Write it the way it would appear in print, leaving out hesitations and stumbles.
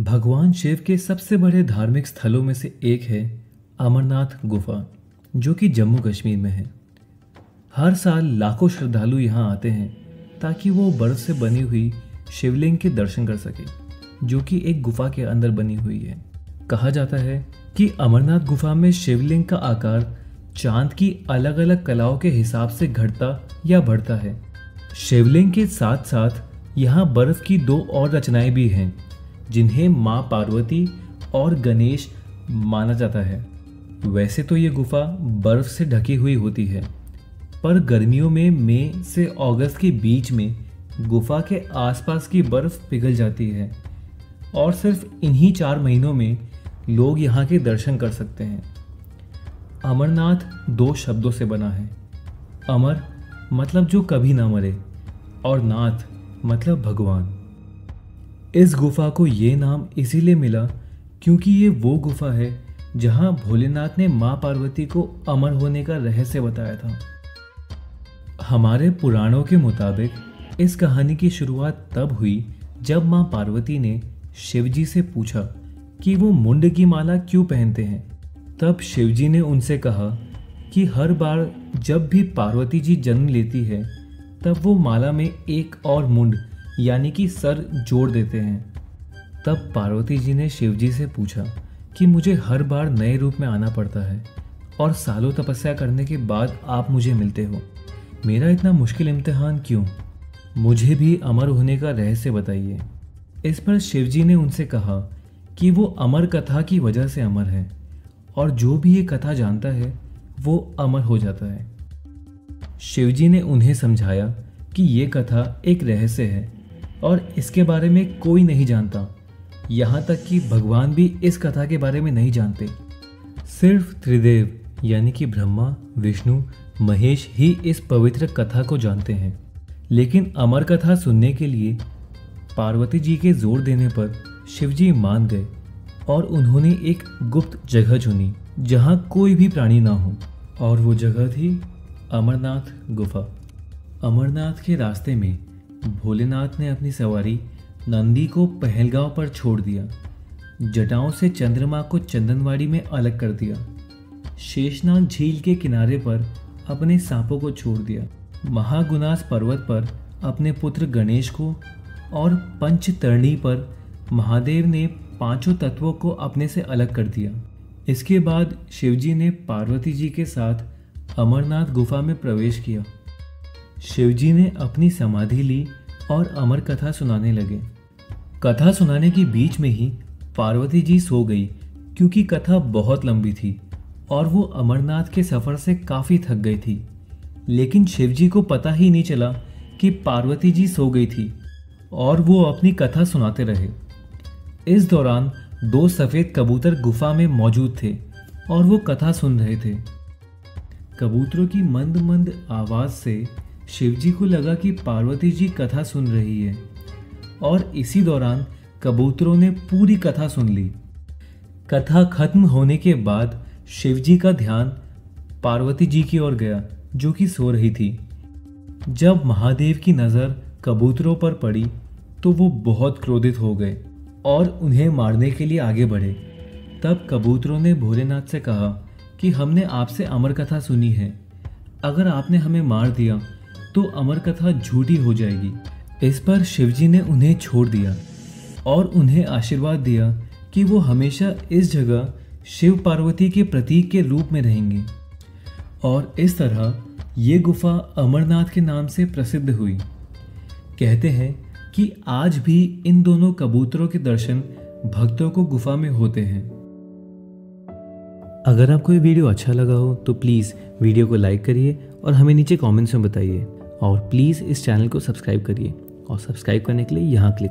भगवान शिव के सबसे बड़े धार्मिक स्थलों में से एक है अमरनाथ गुफा, जो कि जम्मू कश्मीर में है। हर साल लाखों श्रद्धालु यहाँ आते हैं ताकि वो बर्फ से बनी हुई शिवलिंग के दर्शन कर सके, जो कि एक गुफा के अंदर बनी हुई है। कहा जाता है कि अमरनाथ गुफा में शिवलिंग का आकार चांद की अलग अलग कलाओं के हिसाब से घटता या बढ़ता है। शिवलिंग के साथ साथ यहाँ बर्फ की दो और रचनाएं भी हैं, जिन्हें माँ पार्वती और गणेश माना जाता है। वैसे तो ये गुफा बर्फ से ढकी हुई होती है, पर गर्मियों में मई से अगस्त के बीच में गुफा के आसपास की बर्फ पिघल जाती है और सिर्फ इन्हीं 4 महीनों में लोग यहाँ के दर्शन कर सकते हैं। अमरनाथ 2 शब्दों से बना है। अमर मतलब जो कभी ना मरे, और नाथ मतलब भगवान। इस गुफा को ये नाम इसीलिए मिला क्योंकि ये वो गुफा है जहाँ भोलेनाथ ने माँ पार्वती को अमर होने का रहस्य बताया था। हमारे पुराणों के मुताबिक इस कहानी की शुरुआत तब हुई जब माँ पार्वती ने शिवजी से पूछा कि वो मुंड की माला क्यों पहनते हैं। तब शिवजी ने उनसे कहा कि हर बार जब भी पार्वती जी जन्म लेती है तब वो माला में एक और मुंड यानी कि सर जोड़ देते हैं। तब पार्वती जी ने शिवजी से पूछा कि मुझे हर बार नए रूप में आना पड़ता है और सालों तपस्या करने के बाद आप मुझे मिलते हो, मेरा इतना मुश्किल इम्तिहान क्यों? मुझे भी अमर होने का रहस्य बताइए। इस पर शिवजी ने उनसे कहा कि वो अमर कथा की वजह से अमर है और जो भी ये कथा जानता है वो अमर हो जाता है। शिवजी ने उन्हें समझाया कि ये कथा एक रहस्य है और इसके बारे में कोई नहीं जानता, यहाँ तक कि भगवान भी इस कथा के बारे में नहीं जानते। सिर्फ त्रिदेव यानी कि ब्रह्मा, विष्णु, महेश ही इस पवित्र कथा को जानते हैं। लेकिन अमर कथा सुनने के लिए पार्वती जी के जोर देने पर शिवजी मान गए और उन्होंने एक गुप्त जगह चुनी जहाँ कोई भी प्राणी ना हो, और वो जगह थी अमरनाथ गुफा। अमरनाथ के रास्ते में भोलेनाथ ने अपनी सवारी नंदी को पहलगांव पर छोड़ दिया। जटाओं से चंद्रमा को चंदनवाड़ी में अलग कर दिया। शेषनाग झील के किनारे पर अपने सांपों को छोड़ दिया। महागुनास पर्वत पर अपने पुत्र गणेश को और पंचतरणी पर महादेव ने 5 तत्वों को अपने से अलग कर दिया। इसके बाद शिवजी ने पार्वती जी के साथ अमरनाथ गुफा में प्रवेश किया। शिवजी ने अपनी समाधि ली और अमर कथा सुनाने लगे। कथा सुनाने के बीच में ही पार्वती जी सो गई क्योंकि कथा बहुत लंबी थी और वो अमरनाथ के सफ़र से काफ़ी थक गई थी। लेकिन शिवजी को पता ही नहीं चला कि पार्वती जी सो गई थी और वो अपनी कथा सुनाते रहे। इस दौरान 2 सफ़ेद कबूतर गुफा में मौजूद थे और वो कथा सुन रहे थे। कबूतरों की मंद मंद आवाज़ से शिवजी को लगा कि पार्वती जी कथा सुन रही है और इसी दौरान कबूतरों ने पूरी कथा सुन ली। कथा खत्म होने के बाद शिवजी का ध्यान पार्वती जी की ओर गया, जो कि सो रही थी। जब महादेव की नज़र कबूतरों पर पड़ी तो वो बहुत क्रोधित हो गए और उन्हें मारने के लिए आगे बढ़े। तब कबूतरों ने भोलेनाथ से कहा कि हमने आपसे अमर कथा सुनी है, अगर आपने हमें मार दिया तो अमर कथा झूठी हो जाएगी। इस पर शिवजी ने उन्हें छोड़ दिया और उन्हें आशीर्वाद दिया कि वो हमेशा इस जगह शिव पार्वती के प्रतीक के रूप में रहेंगे। और इस तरह ये गुफा अमरनाथ के नाम से प्रसिद्ध हुई। कहते हैं कि आज भी इन दोनों कबूतरों के दर्शन भक्तों को गुफा में होते हैं। अगर आपको ये वीडियो अच्छा लगा हो तो प्लीज़ वीडियो को लाइक करिए और हमें नीचे कमेंट्स में बताइए, और प्लीज़ इस चैनल को सब्सक्राइब करिए, और सब्सक्राइब करने के लिए यहाँ क्लिक